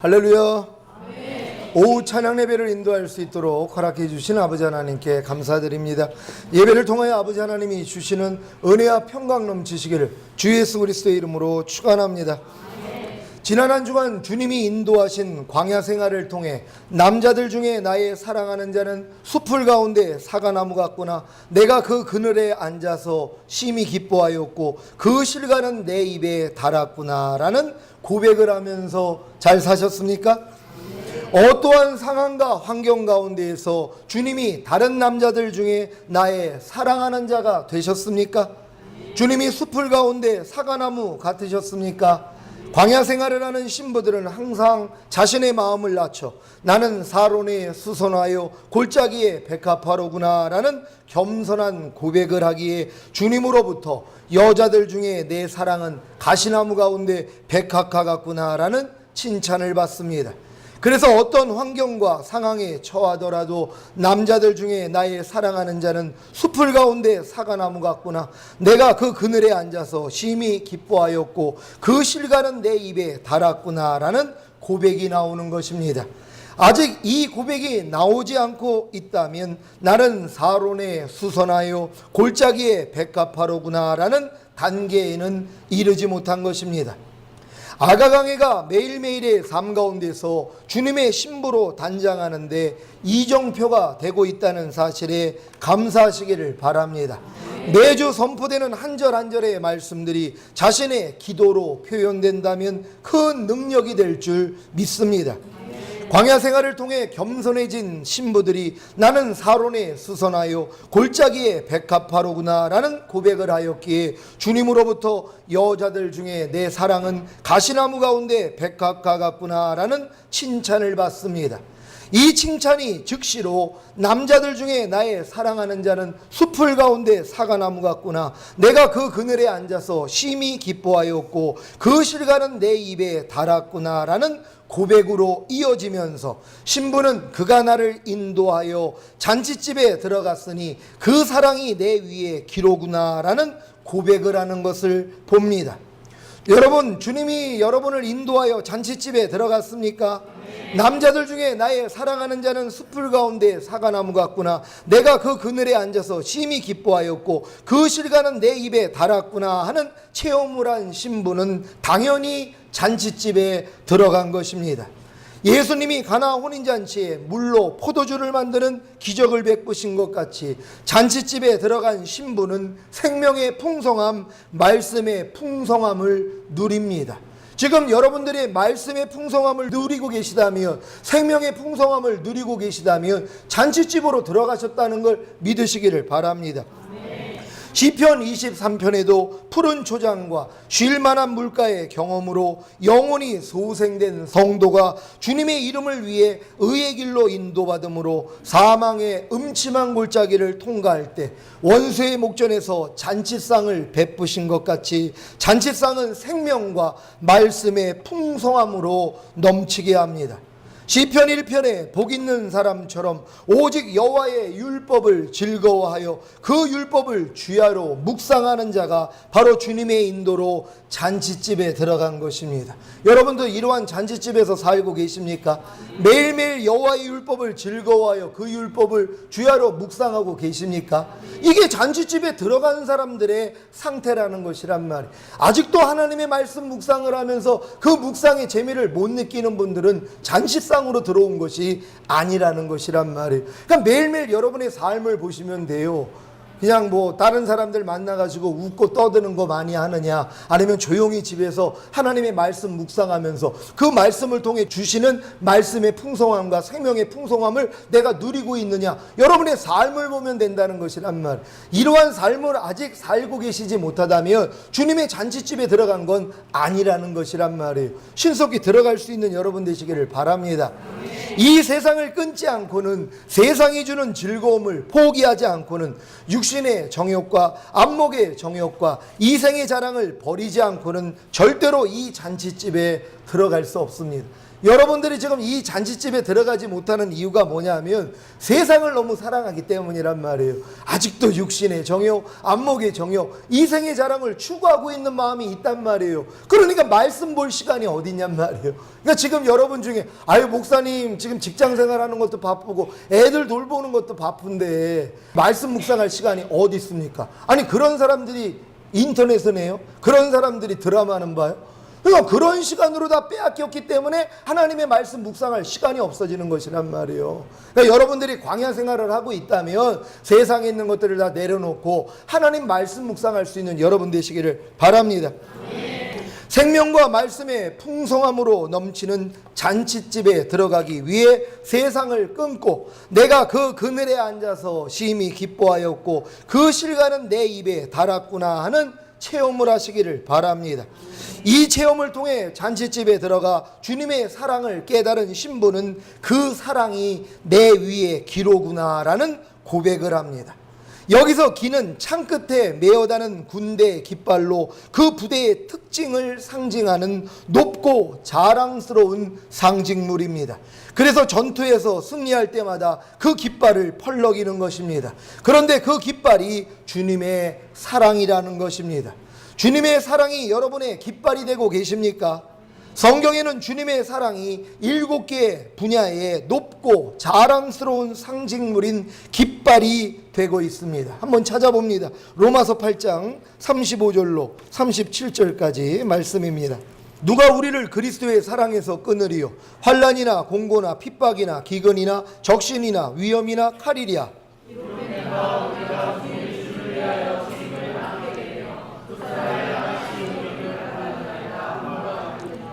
할렐루야. 오후 찬양 예배를 인도할 수 있도록 허락해 주신 아버지 하나님께 감사드립니다. 예배를 통하여 아버지 하나님이 주시는 은혜와 평강 넘치시기를 주 예수 그리스도의 이름으로 축원합니다. 지난 한 주간 주님이 인도하신 광야 생활을 통해 남자들 중에 나의 사랑하는 자는 숲을 가운데 사과나무 같구나, 내가 그 그늘에 앉아서 심히 기뻐하였고 그 실과는 내 입에 달았구나 라는 고백을 하면서 잘 사셨습니까? 어떠한 상황과 환경 가운데에서 주님이 다른 남자들 중에 나의 사랑하는 자가 되셨습니까? 주님이 숲을 가운데 사과나무 같으셨습니까? 광야 생활을 하는 신부들은 항상 자신의 마음을 낮춰 나는 사론에 수선하여 골짜기에 백합화로구나 라는 겸손한 고백을 하기에 주님으로부터 여자들 중에 내 사랑은 가시나무 가운데 백합화 같구나 라는 칭찬을 받습니다. 그래서 어떤 환경과 상황에 처하더라도 남자들 중에 나의 사랑하는 자는 숲을 가운데 사과나무 같구나, 내가 그 그늘에 앉아서 심히 기뻐하였고 그 실과는 내 입에 달았구나 라는 고백이 나오는 것입니다. 아직 이 고백이 나오지 않고 있다면 나는 사론에 수선하여 골짜기에 백합화로구나 라는 단계에는 이르지 못한 것입니다. 아가강해가 매일매일의 삶 가운데서 주님의 신부로 단장하는데 이정표가 되고 있다는 사실에 감사하시기를 바랍니다. 매주 선포되는 한 절 한 절의 말씀들이 자신의 기도로 표현된다면 큰 능력이 될 줄 믿습니다. 광야 생활을 통해 겸손해진 신부들이 나는 사론에 수선하여 골짜기에 백합화로구나 라는 고백을 하였기에 주님으로부터 여자들 중에 내 사랑은 가시나무 가운데 백합화 같구나 라는 칭찬을 받습니다. 이 칭찬이 즉시로 남자들 중에 나의 사랑하는 자는 숲을 가운데 사과나무 같구나, 내가 그 그늘에 앉아서 심히 기뻐하였고 그 실과는 내 입에 달았구나 라는 고백으로 이어지면서 신부는 그가 나를 인도하여 잔치집에 들어갔으니 그 사랑이 내 위에 기로구나 라는 고백을 하는 것을 봅니다. 여러분, 주님이 여러분을 인도하여 잔치집에 들어갔습니까? 남자들 중에 나의 사랑하는 자는 숲을 가운데 사과나무 같구나, 내가 그 그늘에 앉아서 심히 기뻐하였고 그 실과는 내 입에 달았구나 하는 체험을 한 신부는 당연히 잔치집에 들어간 것입니다. 예수님이 가나 혼인잔치에 물로 포도주를 만드는 기적을 베푸신 것 같이 잔치집에 들어간 신부는 생명의 풍성함, 말씀의 풍성함을 누립니다. 지금 여러분들이 말씀의 풍성함을 누리고 계시다면, 생명의 풍성함을 누리고 계시다면 잔치집으로 들어가셨다는 걸 믿으시기를 바랍니다. 시편 23편에도 푸른 초장과 쉴만한 물가의 경험으로 영혼이 소생된 성도가 주님의 이름을 위해 의의 길로 인도받음으로 사망의 음침한 골짜기를 통과할 때 원수의 목전에서 잔치상을 베푸신 것 같이 잔치상은 생명과 말씀의 풍성함으로 넘치게 합니다. 시편 1편에 복 있는 사람처럼 오직 여호와의 율법을 즐거워하여 그 율법을 주야로 묵상하는 자가 바로 주님의 인도로 잔치집에 들어간 것입니다. 여러분도 이러한 잔치집에서 살고 계십니까? 매일매일 여호와의 율법을 즐거워하여 그 율법을 주야로 묵상하고 계십니까? 이게 잔치집에 들어간 사람들의 상태라는 것이란 말이에요. 아직도 하나님의 말씀 묵상을 하면서 그 묵상의 재미를 못 느끼는 분들은 잔치상으로 들어온 것이 아니라는 것이란 말이에요. 그러니까 매일매일 여러분의 삶을 보시면 돼요. 그냥 뭐 다른 사람들 만나가지고 웃고 떠드는 거 많이 하느냐, 아니면 조용히 집에서 하나님의 말씀 묵상하면서 그 말씀을 통해 주시는 말씀의 풍성함과 생명의 풍성함을 내가 누리고 있느냐, 여러분의 삶을 보면 된다는 것이란 말. 이러한 삶을 아직 살고 계시지 못하다면 주님의 잔치집에 들어간 건 아니라는 것이란 말이에요. 신속히 들어갈 수 있는 여러분 되시기를 바랍니다. 이 세상을 끊지 않고는, 세상이 주는 즐거움을 포기하지 않고는, 육신의 정욕과 안목의 정욕과 이생의 자랑을 버리지 않고는 절대로 이 잔치집에 들어갈 수 없습니다. 여러분들이 지금 이 잔치집에 들어가지 못하는 이유가 뭐냐면 세상을 너무 사랑하기 때문이란 말이에요. 아직도 육신의 정욕, 안목의 정욕, 이생의 자랑을 추구하고 있는 마음이 있단 말이에요. 그러니까 말씀 볼 시간이 어디냔 말이에요. 그러니까 지금 여러분 중에 아유 목사님 지금 직장 생활하는 것도 바쁘고 애들 돌보는 것도 바쁜데 말씀 묵상할 시간이 어디 있습니까? 아니 그런 사람들이 인터넷은 해요? 그런 사람들이 드라마는 봐요? 그러니까 그런 시간으로 다 빼앗겼기 때문에 하나님의 말씀 묵상할 시간이 없어지는 것이란 말이에요. 그러니까 여러분들이 광야 생활을 하고 있다면 세상에 있는 것들을 다 내려놓고 하나님 말씀 묵상할 수 있는 여러분 되시기를 바랍니다. 생명과 말씀의 풍성함으로 넘치는 잔치집에 들어가기 위해 세상을 끊고 내가 그 그늘에 앉아서 심히 기뻐하였고 그 실과는 내 입에 달았구나 하는 체험을 하시기를 바랍니다. 이 체험을 통해 잔치집에 들어가 주님의 사랑을 깨달은 신부는 그 사랑이 내 위에 기로구나라는 고백을 합니다. 여기서 기는 창끝에 메어다는 군대 깃발로 그 부대의 특징을 상징하는 높고 자랑스러운 상징물입니다. 그래서 전투에서 승리할 때마다 그 깃발을 펄럭이는 것입니다. 그런데 그 깃발이 주님의 사랑이라는 것입니다. 주님의 사랑이 여러분의 깃발이 되고 계십니까? 성경에는 주님의 사랑이 7개의 분야의 높고 자랑스러운 상징물인 깃발이 되고 있습니다. 한번 찾아봅니다. 로마서 8장 35절로 37절까지 말씀입니다. 누가 우리를 그리스도의 사랑에서 끊으리요? 환난이나 공고나 핍박이나 기근이나 적신이나 위험이나 칼이랴.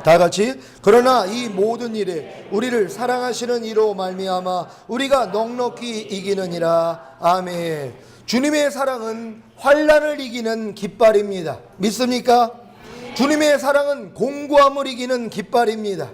다 같이 그러나 이 모든 일에 우리를 사랑하시는 이로 말미암아 우리가 넉넉히 이기느니라. 아멘. 주님의 사랑은 환난을 이기는 깃발입니다. 믿습니까? 주님의 사랑은 공고함을 이기는 깃발입니다.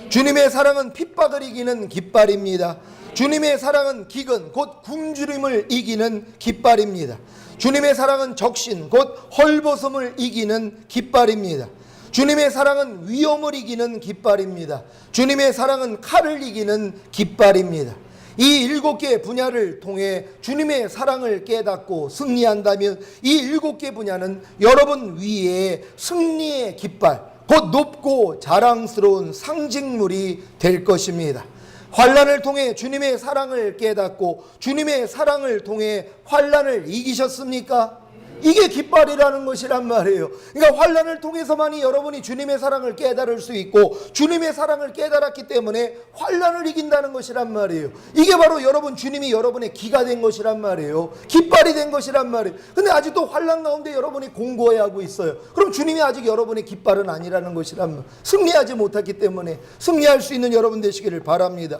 주님의 사랑은 핍박을 이기는 깃발입니다. 주님의 사랑은 기근 곧 굶주림을 이기는 깃발입니다. 주님의 사랑은 적신 곧 헐벗음을 이기는 깃발입니다. 주님의 사랑은 위험을 이기는 깃발입니다. 주님의 사랑은 칼을 이기는 깃발입니다. 이 7개 분야를 통해 주님의 사랑을 깨닫고 승리한다면 이 7개 분야는 여러분 위에 승리의 깃발, 곧 높고 자랑스러운 상징물이 될 것입니다. 환난을 통해 주님의 사랑을 깨닫고 주님의 사랑을 통해 환난을 이기셨습니까? 이게 깃발이라는 것이란 말이에요. 그러니까 환난을 통해서만이 여러분이 주님의 사랑을 깨달을 수 있고 주님의 사랑을 깨달았기 때문에 환난을 이긴다는 것이란 말이에요. 이게 바로 여러분 주님이 여러분의 기가 된 것이란 말이에요. 깃발이 된 것이란 말이에요. 근데 아직도 환난 가운데 여러분이 공고해야 하고 있어요. 그럼 주님이 아직 여러분의 깃발은 아니라는 것이란 말이에요. 승리하지 못했기 때문에 승리할 수 있는 여러분 되시기를 바랍니다.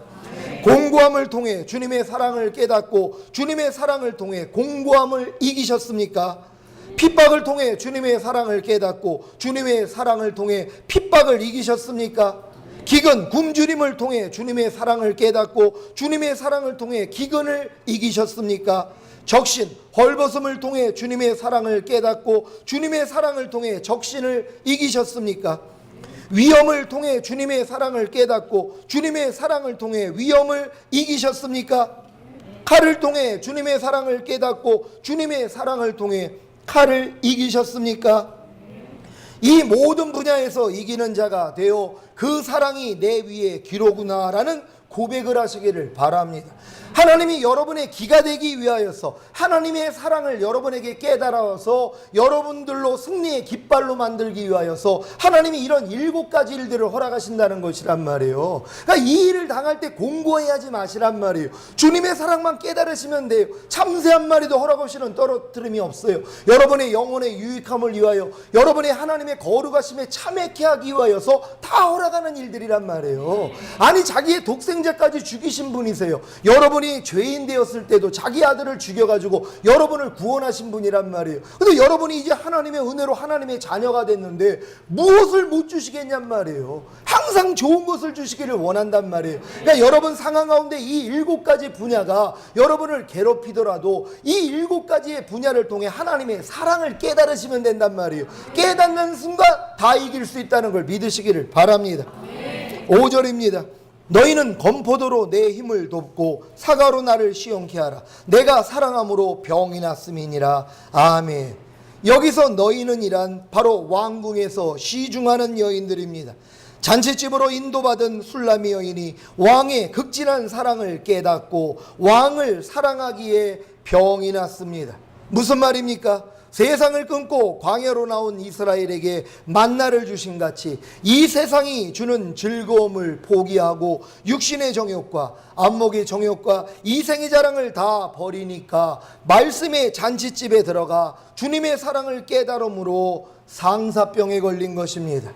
공고함을 통해 주님의 사랑을 깨닫고 주님의 사랑을 통해 공고함을 이기셨습니까? 핍박을 통해 주님의 사랑을 깨닫고 주님의 사랑을 통해 핍박을 이기셨습니까? 기근, 굶주림을 통해 주님의 사랑을 깨닫고 주님의 사랑을 통해 기근을 이기셨습니까? 적신, 헐벗음을 통해 주님의 사랑을 깨닫고 주님의 사랑을 통해 적신을 이기셨습니까? 위험을 통해 주님의 사랑을 깨닫고 주님의 사랑을 통해 위험을 이기셨습니까? 칼을 통해 주님의 사랑을 깨닫고 주님의 사랑을 통해 칼을 이기셨습니까? 이 모든 분야에서 이기는 자가 되어 그 사랑이 내 위에 기로구나라는 고백을 하시기를 바랍니다. 하나님이 여러분의 기가 되기 위하여서 하나님의 사랑을 여러분에게 깨달아서 여러분들로 승리의 깃발로 만들기 위하여서 하나님이 이런 7가지 일들을 허락하신다는 것이란 말이에요. 그러니까 이 일을 당할 때 공고해하지 마시란 말이에요. 주님의 사랑만 깨달으시면 돼요. 참새 한 마리도 허락 없이는 떨어뜨림이 없어요. 여러분의 영혼의 유익함을 위하여 여러분의 하나님의 거룩하심에 참회케 하기 위하여서 다 허락하는 일들이란 말이에요. 아니 자기의 독생자까지 죽이신 분이세요. 여러분이 죄인 되었을 때도 자기 아들을 죽여가지고 여러분을 구원하신 분이란 말이에요. 근데 여러분이 이제 하나님의 은혜로 하나님의 자녀가 됐는데 무엇을 못 주시겠냔 말이에요. 항상 좋은 것을 주시기를 원한단 말이에요. 그러니까 여러분 상황 가운데 이 7가지 분야가 여러분을 괴롭히더라도 이 7가지의 분야를 통해 하나님의 사랑을 깨달으시면 된단 말이에요. 깨닫는 순간 다 이길 수 있다는 걸 믿으시기를 바랍니다. 5절입니다. 너희는 건포도로 내 힘을 돕고 사과로 나를 시원케 하라. 내가 사랑함으로 병이 났음이니라. 아멘. 여기서 너희는 이란 바로 왕궁에서 시중하는 여인들입니다. 잔치집으로 인도받은 술람이 여인이 왕의 극진한 사랑을 깨닫고 왕을 사랑하기에 병이 났습니다. 무슨 말입니까? 세상을 끊고 광야로 나온 이스라엘에게 만나를 주신 같이 이 세상이 주는 즐거움을 포기하고 육신의 정욕과 안목의 정욕과 이생의 자랑을 다 버리니까 말씀의 잔치집에 들어가 주님의 사랑을 깨달음으로 상사병에 걸린 것입니다.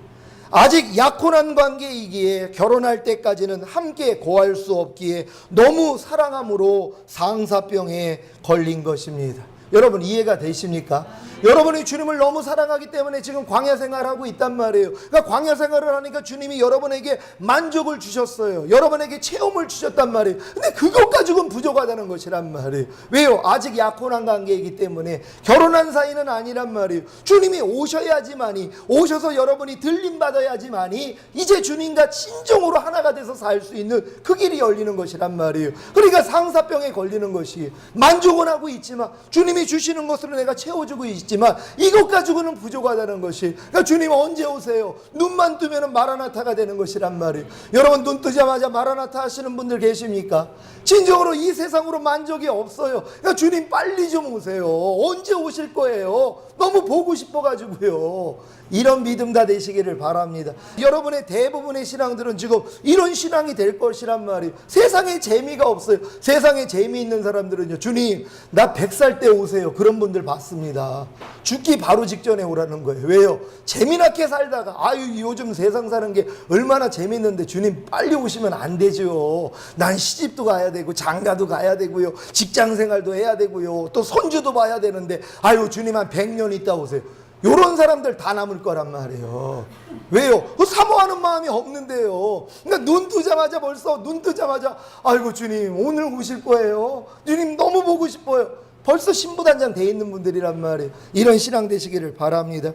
아직 약혼한 관계이기에 결혼할 때까지는 함께 거할 수 없기에 너무 사랑함으로 상사병에 걸린 것입니다. 여러분 이해가 되십니까? 여러분이 주님을 너무 사랑하기 때문에 지금 광야 생활하고 있단 말이에요. 그러니까 광야 생활을 하니까 주님이 여러분에게 만족을 주셨어요. 여러분에게 체험을 주셨단 말이에요. 근데 그것 가지고는 부족하다는 것이란 말이에요. 왜요? 아직 약혼한 관계이기 때문에 결혼한 사이는 아니란 말이에요. 주님이 오셔야지만이, 오셔서 여러분이 들림받아야지만이 이제 주님과 진정으로 하나가 돼서 살 수 있는 그 길이 열리는 것이란 말이에요. 그러니까 상사병에 걸리는 것이, 만족은 하고 있지만 주님이 주시는 것으로 내가 채워주고 있지만 이것 가지고는 부족하다는 것이, 그러니까 주님 언제 오세요? 눈만 뜨면 마라나타가 되는 것이란 말이에요. 여러분 눈 뜨자마자 마라나타 하시는 분들 계십니까? 진정으로 이 세상으로 만족이 없어요. 그러니까 주님 빨리 좀 오세요. 언제 오실 거예요? 너무 보고 싶어가지고요. 이런 믿음 다 되시기를 바랍니다. 여러분의 대부분의 신앙들은 지금 이런 신앙이 될 것이란 말이에요. 세상에 재미가 없어요. 세상에 재미있는 사람들은요, 주님 나 100살 때 오세요. 그런 분들 봤습니다. 죽기 바로 직전에 오라는 거예요. 왜요? 재미나게 살다가 아유 요즘 세상 사는 게 얼마나 재밌는데 주님 빨리 오시면 안 되죠. 난 시집도 가야 되고 장가도 가야 되고요, 직장생활도 해야 되고요, 또 손주도 봐야 되는데 아유 주님 한 100년 있다 오세요. 요런 사람들 다 남을 거란 말이에요. 왜요? 사모하는 마음이 없는데요. 그러니까 눈 뜨자마자 벌써 눈 뜨자마자 아이고 주님 오늘 오실 거예요. 주님 너무 보고 싶어요. 벌써 신부단장 돼 있는 분들이란 말이에요. 이런 신앙 되시기를 바랍니다.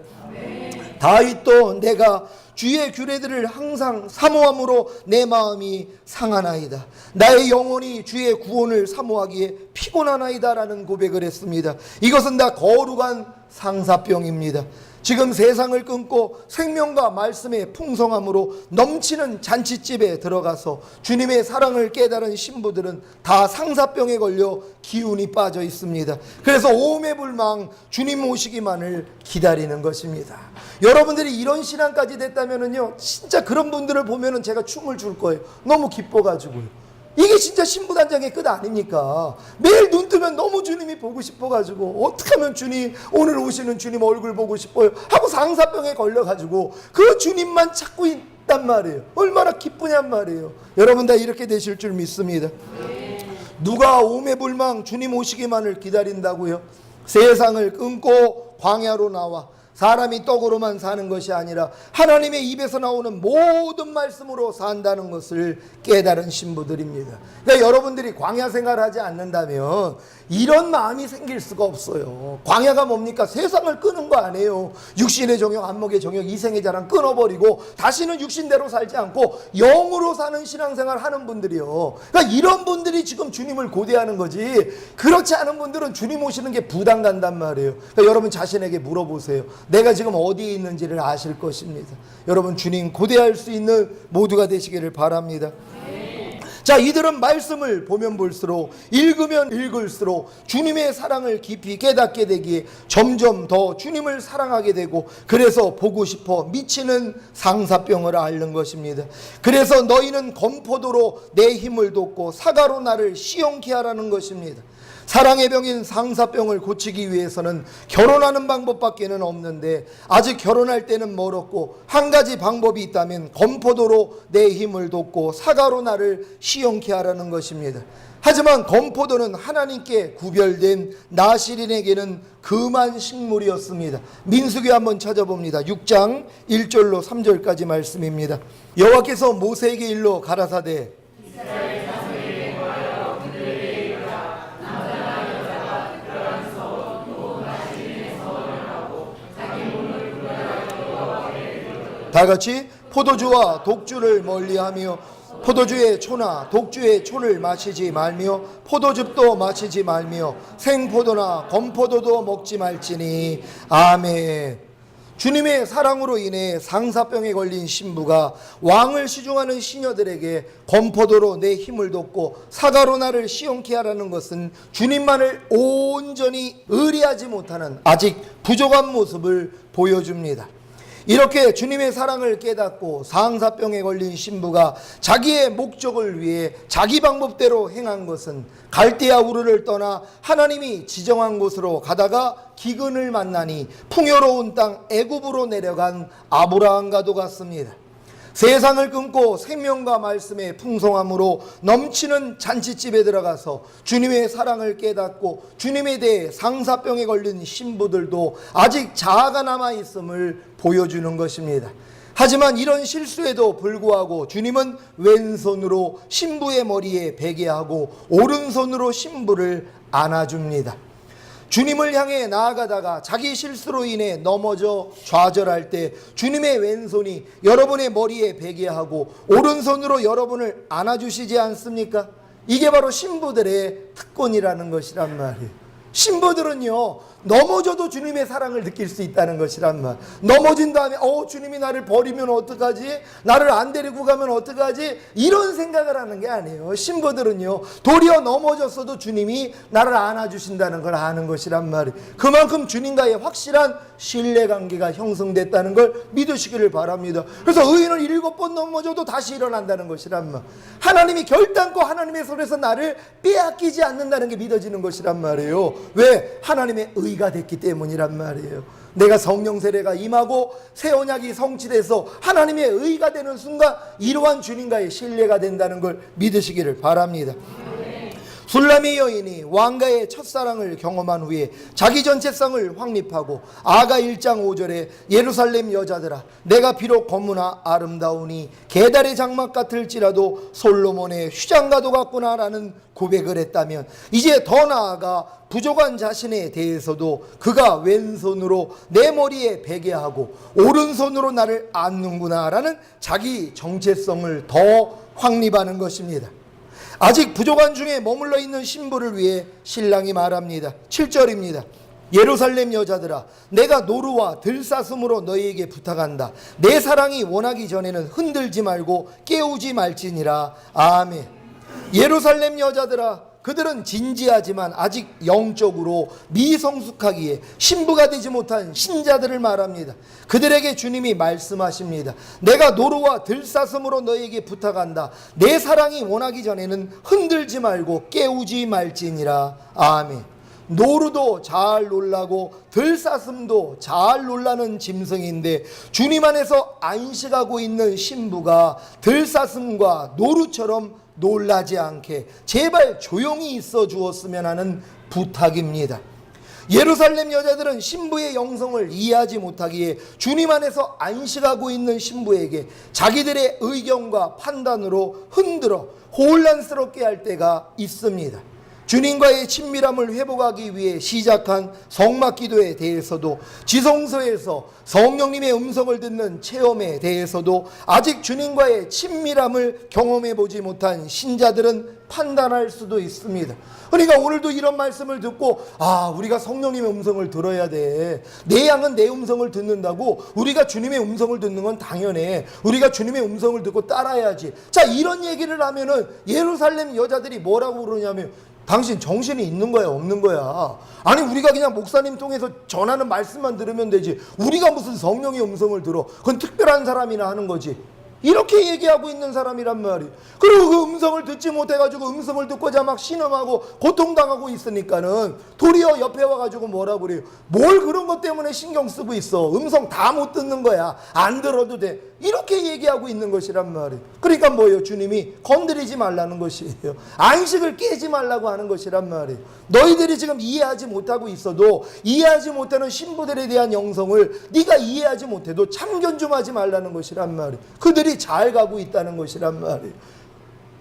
다윗도 내가 주의 규례들을 항상 사모함으로 내 마음이 상하나이다. 나의 영혼이 주의 구원을 사모하기에 피곤하나이다 라는 고백을 했습니다. 이것은 다 거룩한 상사병입니다. 지금 세상을 끊고 생명과 말씀의 풍성함으로 넘치는 잔치집에 들어가서 주님의 사랑을 깨달은 신부들은 다 상사병에 걸려 기운이 빠져 있습니다. 그래서 오매불망 주님 오시기만을 기다리는 것입니다. 여러분들이 이런 신앙까지 됐다면은요, 진짜 그런 분들을 보면은 제가 춤을 출 거예요. 너무 기뻐가지고요. 이게 진짜 신부단장의 끝 아닙니까? 매일 눈 뜨면 너무 주님이 보고 싶어가지고 어떻게 하면 주님, 오늘 오시는 주님 얼굴 보고 싶어요 하고 상사병에 걸려가지고 그 주님만 찾고 있단 말이에요. 얼마나 기쁘냔 말이에요. 여러분 다 이렇게 되실 줄 믿습니다. 누가 오매불망 주님 오시기만을 기다린다고요? 세상을 끊고 광야로 나와 사람이 떡으로만 사는 것이 아니라 하나님의 입에서 나오는 모든 말씀으로 산다는 것을 깨달은 신부들입니다. 그러니까 여러분들이 광야 생활하지 않는다면 이런 마음이 생길 수가 없어요. 광야가 뭡니까? 세상을 끄는 거 아니에요. 육신의 정욕, 안목의 정욕, 이생의 자랑 끊어버리고 다시는 육신대로 살지 않고 영으로 사는 신앙생활 하는 분들이요. 그러니까 이런 분들이 지금 주님을 고대하는 거지, 그렇지 않은 분들은 주님 오시는 게 부담 간단 말이에요. 그러니까 여러분 자신에게 물어보세요. 내가 지금 어디에 있는지를 아실 것입니다. 여러분 주님 고대할 수 있는 모두가 되시기를 바랍니다. 자, 이들은 말씀을 보면 볼수록, 읽으면 읽을수록 주님의 사랑을 깊이 깨닫게 되기에 점점 더 주님을 사랑하게 되고, 그래서 보고 싶어 미치는 상사병을 앓는 것입니다. 그래서 너희는 건포도로 내 힘을 돋고 사과로 나를 시원케 하라는 것입니다. 사랑의 병인 상사병을 고치기 위해서는 결혼하는 방법밖에는 없는데, 아직 결혼할 때는 멀었고 한 가지 방법이 있다면 건포도로 내 힘을 돋고 사과로 나를 시원케 하라는 것입니다. 하지만 건포도는 하나님께 구별된 나실인에게는 금한 식물이었습니다. 민수기 한번 찾아봅니다. 6장 1절로 3절까지 말씀입니다. 여호와께서 모세에게 일러 가라사대 다 같이 포도주와 독주를 멀리하며 포도주의 초나 독주의 초를 마시지 말며 포도즙도 마시지 말며 생포도나 건포도도 먹지 말지니. 아멘. 주님의 사랑으로 인해 상사병에 걸린 신부가 왕을 시중하는 시녀들에게 건포도로 내 힘을 돋고 사과로 나를 시원케 하라는 것은 주님만을 온전히 의리하지 못하는 아직 부족한 모습을 보여줍니다. 이렇게 주님의 사랑을 깨닫고 상사병에 걸린 신부가 자기의 목적을 위해 자기 방법대로 행한 것은 갈대아 우르를 떠나 하나님이 지정한 곳으로 가다가 기근을 만나니 풍요로운 땅 애굽으로 내려간 아브라함과도 같습니다. 세상을 끊고 생명과 말씀의 풍성함으로 넘치는 잔치집에 들어가서 주님의 사랑을 깨닫고 주님에 대해 상사병에 걸린 신부들도 아직 자아가 남아있음을 보여주는 것입니다. 하지만 이런 실수에도 불구하고 주님은 왼손으로 신부의 머리에 베게 하고 오른손으로 신부를 안아줍니다. 주님을 향해 나아가다가 자기 실수로 인해 넘어져 좌절할 때 주님의 왼손이 여러분의 머리에 베게 하고 오른손으로 여러분을 안아주시지 않습니까? 이게 바로 신부들의 특권이라는 것이란 말이에요. 신부들은요, 넘어져도 주님의 사랑을 느낄 수 있다는 것이란 말. 넘어진 다음에 주님이 나를 버리면 어떡하지? 나를 안 데리고 가면 어떡하지? 이런 생각을 하는 게 아니에요. 신부들은요, 도리어 넘어졌어도 주님이 나를 안아주신다는 걸 아는 것이란 말이에요. 그만큼 주님과의 확실한 신뢰관계가 형성됐다는 걸 믿으시기를 바랍니다. 그래서 의인은 7번 넘어져도 다시 일어난다는 것이란 말. 하나님이 결단코 하나님의 손에서 나를 빼앗기지 않는다는 게 믿어지는 것이란 말이에요. 왜? 하나님의 의가 됐기 때문이란 말이에요. 내가 성령 세례가 임하고 새 언약이 성취돼서 하나님의 의가 되는 순간 이러한 주님과의 신뢰가 된다는 걸 믿으시기를 바랍니다. 술람의 여인이 왕가의 첫사랑을 경험한 후에 자기 전체성을 확립하고 아가 1장 5절에 예루살렘 여자들아 내가 비록 거무나 아름다우니 계달의 장막 같을지라도 솔로몬의 휘장가도 같구나 라는 고백을 했다면 이제 더 나아가 부족한 자신에 대해서도 그가 왼손으로 내 머리에 베게 하고 오른손으로 나를 안는구나 라는 자기 정체성을 더 확립하는 것입니다. 아직 부족한 중에 머물러 있는 신부를 위해 신랑이 말합니다. 7절입니다. 예루살렘 여자들아 내가 노루와 들사슴으로 너희에게 부탁한다. 내 사랑이 원하기 전에는 흔들지 말고 깨우지 말지니라. 아멘. 예루살렘 여자들아 그들은 진지하지만 아직 영적으로 미성숙하기에 신부가 되지 못한 신자들을 말합니다. 그들에게 주님이 말씀하십니다. 내가 노루와 들사슴으로 너희에게 부탁한다. 내 사랑이 원하기 전에는 흔들지 말고 깨우지 말지니라. 아멘. 노루도 잘 놀라고 들사슴도 잘 놀라는 짐승인데 주님 안에서 안식하고 있는 신부가 들사슴과 노루처럼 놀라지 않게 제발 조용히 있어 주었으면 하는 부탁입니다. 예루살렘 여자들은 신부의 영성을 이해하지 못하기에 주님 안에서 안식하고 있는 신부에게 자기들의 의견과 판단으로 흔들어 혼란스럽게 할 때가 있습니다. 주님과의 친밀함을 회복하기 위해 시작한 성막 기도에 대해서도 지성소에서 성령님의 음성을 듣는 체험에 대해서도 아직 주님과의 친밀함을 경험해 보지 못한 신자들은 판단할 수도 있습니다. 그러니까 오늘도 이런 말씀을 듣고 우리가 성령님의 음성을 들어야 돼. 내 양은 내 음성을 듣는다고 우리가 주님의 음성을 듣는 건 당연해. 우리가 주님의 음성을 듣고 따라야지. 자, 이런 얘기를 하면은 예루살렘 여자들이 뭐라고 그러냐면 당신 정신이 있는 거야 없는 거야? 아니 우리가 그냥 목사님 통해서 전하는 말씀만 들으면 되지 우리가 무슨 성령의 음성을 들어? 그건 특별한 사람이나 하는 거지. 이렇게 얘기하고 있는 사람이란 말이에요. 그리고 그 음성을 듣지 못해가지고 음성을 듣고자 막 신음하고 고통당하고 있으니까는 도리어 옆에 와가지고 뭐라고 그래요? 뭘 그런 것 때문에 신경 쓰고 있어? 음성 다 못 듣는 거야. 안 들어도 돼. 이렇게 얘기하고 있는 것이란 말이에요. 그러니까 뭐예요? 주님이 건드리지 말라는 것이에요. 안식을 깨지 말라고 하는 것이란 말이에요. 너희들이 지금 이해하지 못하고 있어도 이해하지 못하는 신부들에 대한 영성을 네가 이해하지 못해도 참견 좀 하지 말라는 것이란 말이에요. 그들이 잘 가고 있다는 것이란 말이에요.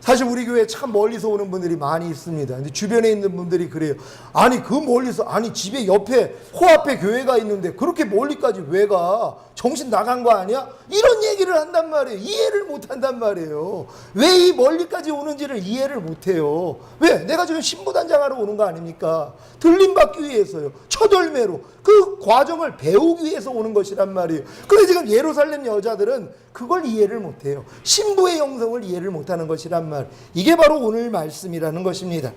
사실 우리 교회에 참 멀리서 오는 분들이 많이 있습니다. 근데 주변에 있는 분들이 그래요. 아니 그 멀리서, 아니 집에 옆에 코앞에 교회가 있는데 그렇게 멀리까지 왜 가? 정신 나간 거 아니야? 이런 얘기를 한단 말이에요. 이해를 못 한단 말이에요. 왜 이 멀리까지 오는지를 이해를 못 해요. 왜? 내가 지금 신부단장하러 오는 거 아닙니까? 들림받기 위해서요. 첫월매로 그 과정을 배우기 위해서 오는 것이란 말이에요. 근데 지금 예루살렘 여자들은 그걸 이해를 못해요. 신부의 영성을 이해를 못하는 것이란 말. 이게 바로 오늘 말씀이라는 것입니다.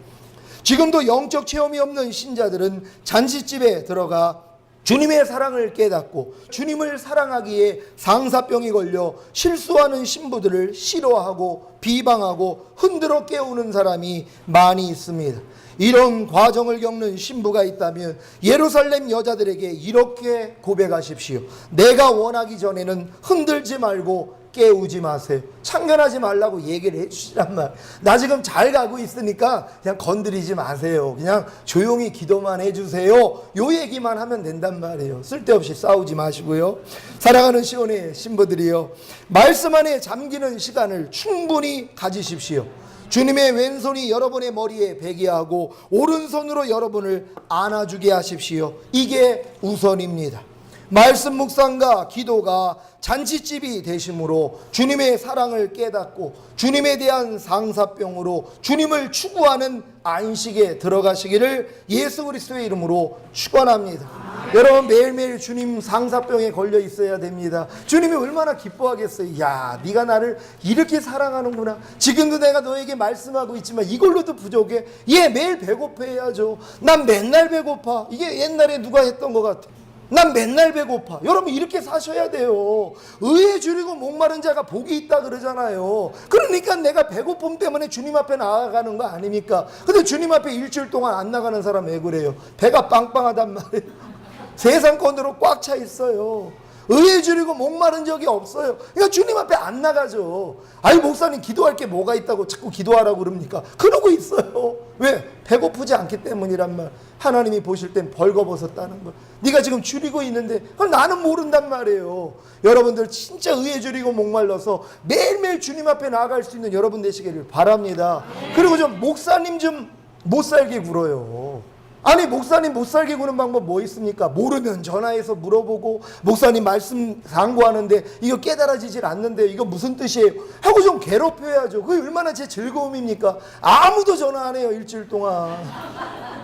지금도 영적 체험이 없는 신자들은 잔치집에 들어가 주님의 사랑을 깨닫고 주님을 사랑하기에 상사병이 걸려 실수하는 신부들을 싫어하고 비방하고 흔들어 깨우는 사람이 많이 있습니다. 이런 과정을 겪는 신부가 있다면 예루살렘 여자들에게 이렇게 고백하십시오. 내가 원하기 전에는 흔들지 말고 깨우지 마세요. 참견하지 말라고 얘기를 해주시란 말. 나 지금 잘 가고 있으니까 그냥 건드리지 마세요. 그냥 조용히 기도만 해주세요. 요 얘기만 하면 된단 말이에요. 쓸데없이 싸우지 마시고요. 사랑하는 시온의 신부들이요, 말씀 안에 잠기는 시간을 충분히 가지십시오. 주님의 왼손이 여러분의 머리에 베게 하고 오른손으로 여러분을 안아주게 하십시오. 이게 우선입니다. 말씀 묵상과 기도가 잔치집이 되심으로 주님의 사랑을 깨닫고 주님에 대한 상사병으로 주님을 추구하는 안식에 들어가시기를 예수 그리스도의 이름으로 축원합니다. 여러분 매일매일 주님 상사병에 걸려 있어야 됩니다. 주님이 얼마나 기뻐하겠어요. 야, 네가 나를 이렇게 사랑하는구나. 지금도 내가 너에게 말씀하고 있지만 이걸로도 부족해. 얘 매일 배고파야죠. 난 맨날 배고파. 이게 옛날에 누가 했던 것 같아. 난 맨날 배고파. 여러분 이렇게 사셔야 돼요. 의에 줄이고 목마른 자가 복이 있다 그러잖아요. 그러니까 내가 배고픔 때문에 주님 앞에 나아가는 거 아닙니까? 근데 주님 앞에 일주일 동안 안 나가는 사람 왜 그래요? 배가 빵빵하단 말이에요. 세상권으로 꽉 차 있어요. 의에 줄이고 목마른 적이 없어요. 그러니까 주님 앞에 안 나가죠. 아유 목사님 기도할 게 뭐가 있다고 자꾸 기도하라고 그럽니까? 그러고 있어요. 왜? 배고프지 않기 때문이란 말. 하나님이 보실 땐 벌거벗었다는 거. 네가 지금 줄이고 있는데 그럼 나는 모른단 말이에요. 여러분들 진짜 의에 줄이고 목말라서 매일매일 주님 앞에 나아갈 수 있는 여러분 되시기를 바랍니다. 그리고 좀 목사님 좀 못살게 굴어요. 아니 목사님 못살게 구는 방법 뭐 있습니까? 모르면 전화해서 물어보고 목사님 말씀 상고하는데 이거 깨달아지질 않는데 이거 무슨 뜻이에요? 하고 좀 괴롭혀야죠. 그게 얼마나 제 즐거움입니까? 아무도 전화 안 해요. 일주일 동안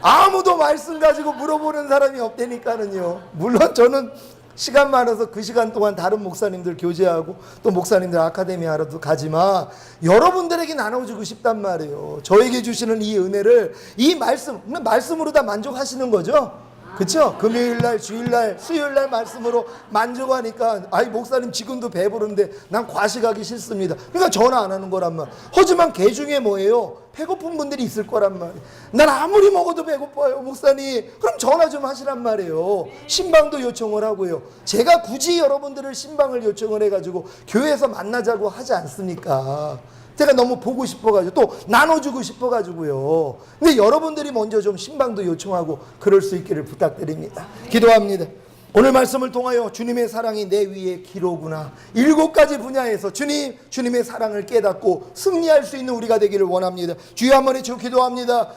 아무도 말씀 가지고 물어보는 사람이 없다니까는요. 물론 저는 시간 많아서 그 시간 동안 다른 목사님들 교제하고 또 목사님들 아카데미 하러도 가지만 여러분들에게 나눠주고 싶단 말이에요. 저에게 주시는 이 은혜를 이 말씀으로 다 만족하시는 거죠? 그쵸? 금요일날, 주일날, 수요일날 말씀으로 만족하니까 아이 목사님 지금도 배부른데 난 과식하기 싫습니다. 그러니까 전화 안 하는 거란 말. 하지만 개 중에 뭐예요? 배고픈 분들이 있을 거란 말이에요. 난 아무리 먹어도 배고파요 목사님. 그럼 전화 좀 하시란 말이에요. 신방도 요청을 하고요. 제가 굳이 여러분들을 신방을 요청을 해가지고 교회에서 만나자고 하지 않습니까? 제가 너무 보고 싶어가지고 또 나눠주고 싶어가지고요. 근데 여러분들이 먼저 좀 신방도 요청하고 그럴 수 있기를 부탁드립니다. 기도합니다. 오늘 말씀을 통하여 주님의 사랑이 내 위에 기로구나. 7가지 분야에서 주님의 사랑을 깨닫고 승리할 수 있는 우리가 되기를 원합니다. 주여 한 번 외쳐 기도합니다.